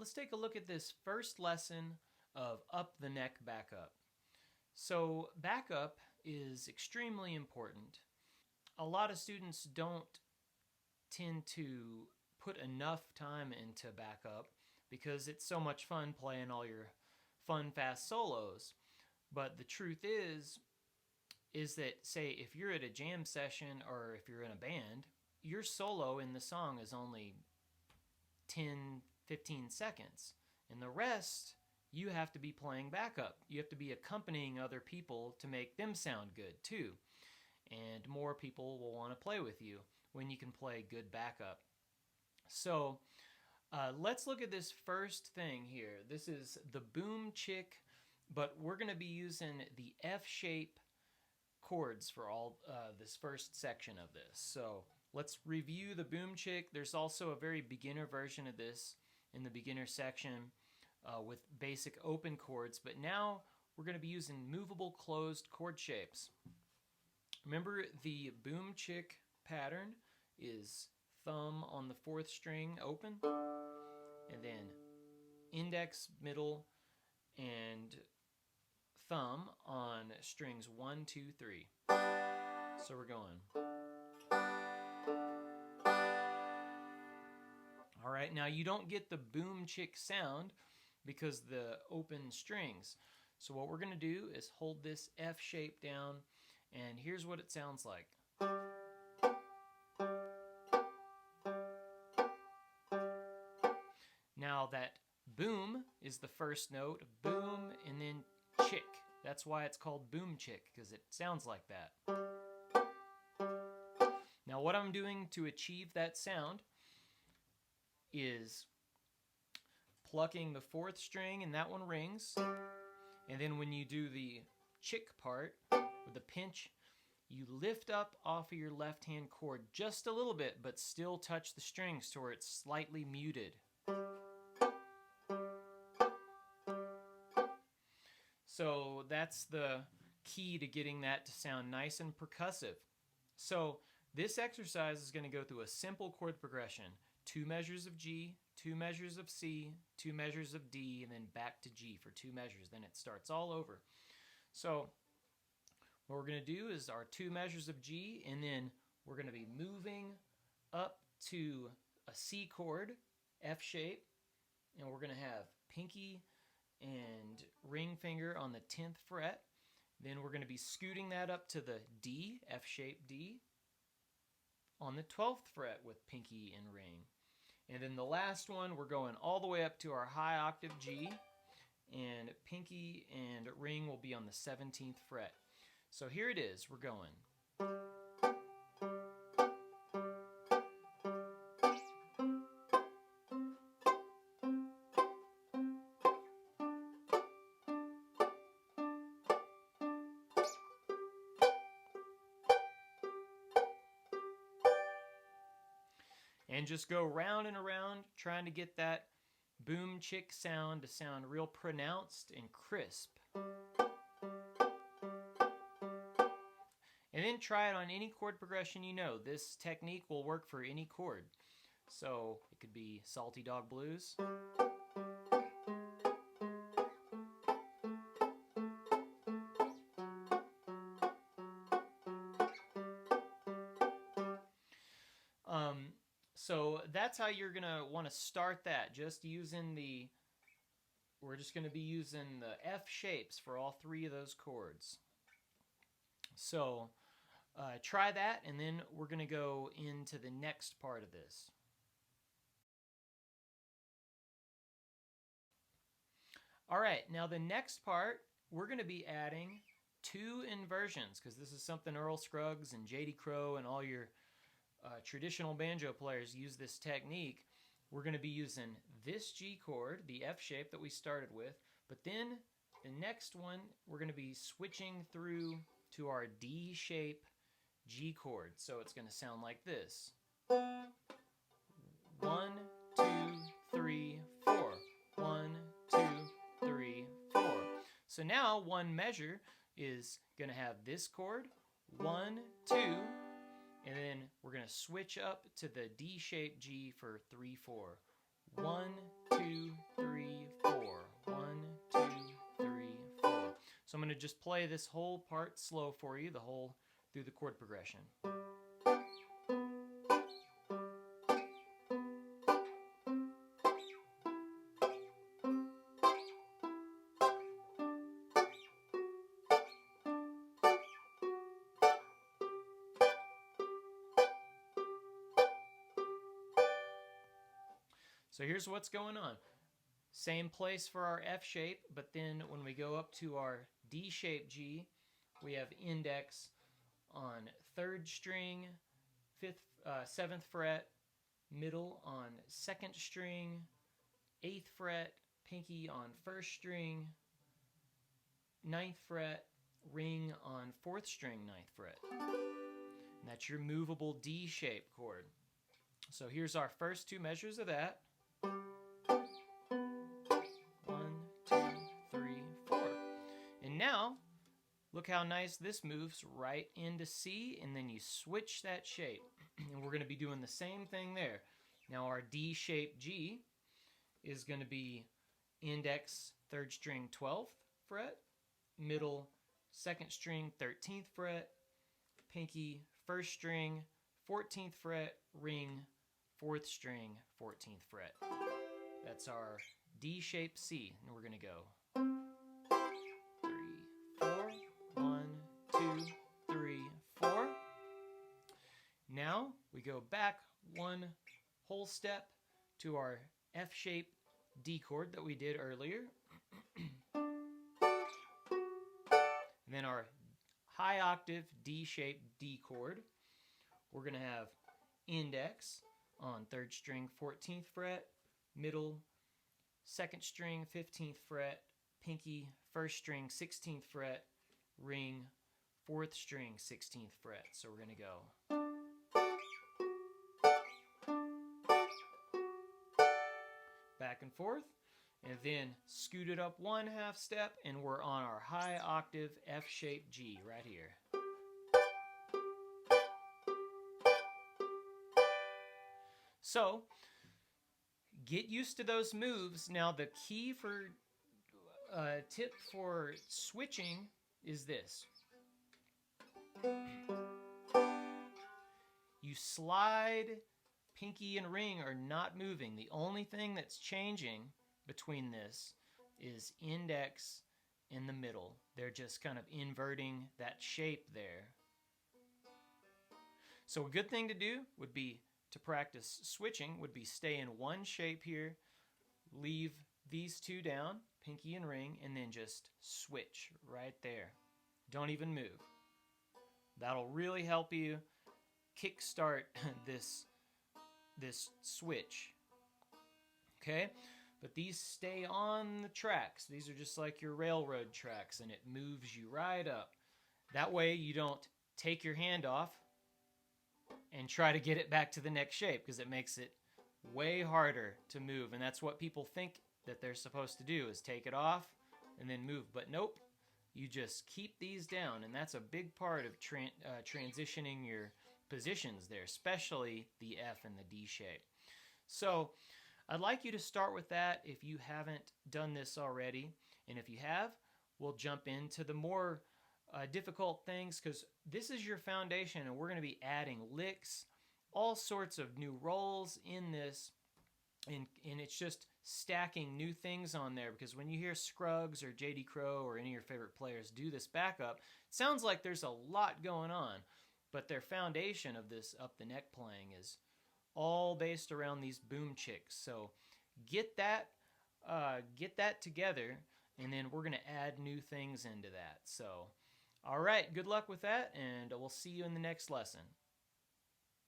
let's take a look at this first lesson of Up the Neck Back Up. So backup is extremely important. A lot of students don't tend to put enough time into backup because it's so much fun playing all your fun, fast solos. But the truth is that, say, if you're at a jam session or if you're in a band, your solo in the song is only 10, 15 seconds. And the rest, you have to be playing backup. You have to be accompanying other people to make them sound good too. And more people will want to play with you when you can play good backup. So let's look at this first thing here. This is the boom chick, but we're going to be using the F shape chords for all this first section of this. So let's review the boom chick. There's also a very beginner version of this in the beginner section with basic open chords, but now we're going to be using movable closed chord shapes. Remember, the boom chick pattern is thumb on the 4th string open, and then index, middle, and thumb on strings 1, 2, 3. So we're going. All right, now you don't get the boom chick sound because the open strings. So what we're going to do is hold this F shape down, and here's what it sounds like. Now that boom is the first note, boom, and then chick. That's why it's called boom chick, because it sounds like that. Now what I'm doing to achieve that sound is plucking the 4th string, and that one rings. And then when you do the chick part with the pinch, you lift up off of your left hand chord just a little bit, but still touch the strings to where it's slightly muted. So that's the key to getting that to sound nice and percussive. So this exercise is going to go through a simple chord progression. 2 measures of G, 2 measures of C, 2 measures of D, and then back to G for 2 measures. Then it starts all over. So what we're going to do is our 2 measures of G, and then we're going to be moving up to a C chord, F shape, and we're going to have pinky and ring finger on the 10th fret. Then we're going to be scooting that up to the D, F shape D, on the 12th fret with pinky and ring. And then the last one, we're going all the way up to our high octave G, and pinky and ring will be on the 17th fret. So here it is, we're going. And just go round and around trying to get that boom chick sound to sound real pronounced and crisp. And then try it on any chord progression you know. This technique will work for any chord. So it could be Salty Dog Blues. So that's how you're going to want to start that, just using we're just going to be using the F shapes for all 3 of those chords. So try that, and then we're going to go into the next part of this. All right, now the next part, we're going to be adding 2 inversions, because this is something Earl Scruggs and J.D. Crowe and all your traditional banjo players use this technique. We're going to be using this G chord, the F shape that we started with, but then the next one, we're going to be switching through to our D shape G chord. So it's going to sound like this. 1, 2, 3, 4. 1, 2, 3, 4. So now one measure is going to have this chord, 1, 2, and then we're going to switch up to the D-shaped G for 3, 4. 1, 2, 3, 4. 1, 2, 3, 4. So I'm going to just play this whole part slow for you, the whole through the chord progression. So here's what's going on. Same place for our F shape, but then when we go up to our D shape G, we have index on 3rd string, 7th fret, middle on 2nd string, 8th fret, pinky on 1st string, 9th fret, ring on 4th string, 9th fret. And that's your movable D shape chord. So here's our first two measures of that. 1, 2, 3, 4. And now, look how nice this moves right into C, and then you switch that shape. And we're going to be doing the same thing there. Now our D shape G is going to be index 3rd string 12th fret, middle 2nd string 13th fret, pinky 1st string 14th fret, ring 4th string 14th fret. That's our D shape C, and we're going to go 3, 4, 1, 2, 3, 4. Now we go back one whole step to our F shape D chord that we did earlier. And then our high octave D shape D chord. We're going to have index on 3rd string 14th fret, middle 2nd string 15th fret, pinky 1st string 16th fret, ring 4th string 16th fret. So we're going to go back and forth, and then scoot it up one half step, and we're on our high octave F shape G right here. So get used to those moves. Now the key for tip for switching is this. You slide, pinky and ring are not moving. The only thing that's changing between this is index in the middle. They're just kind of inverting that shape there. So a good thing to do would be to practice switching would be stay in one shape here, leave these two down, pinky and ring, and then just switch right there. Don't even move. That'll really help you kickstart this switch. Okay? But these stay on the tracks. These are just like your railroad tracks, and it moves you right up. That way you don't take your hand off and try to get it back to the next shape, because it makes it way harder to move. And that's what people think that they're supposed to do, is take it off and then move. But nope, you just keep these down, and that's a big part of transitioning your positions there, especially the F and the D shape. So I'd like you to start with that if you haven't done this already. And if you have, we'll jump into the more difficult things, because this is your foundation, and we're going to be adding licks, all sorts of new rolls in this, and it's just stacking new things on there, because when you hear Scruggs or JD Crowe or any of your favorite players do this backup, it sounds like there's a lot going on, but their foundation of this up the neck playing is all based around these boom chicks. So get that together, and then we're going to add new things into that. So all right, good luck with that, and we'll see you in the next lesson.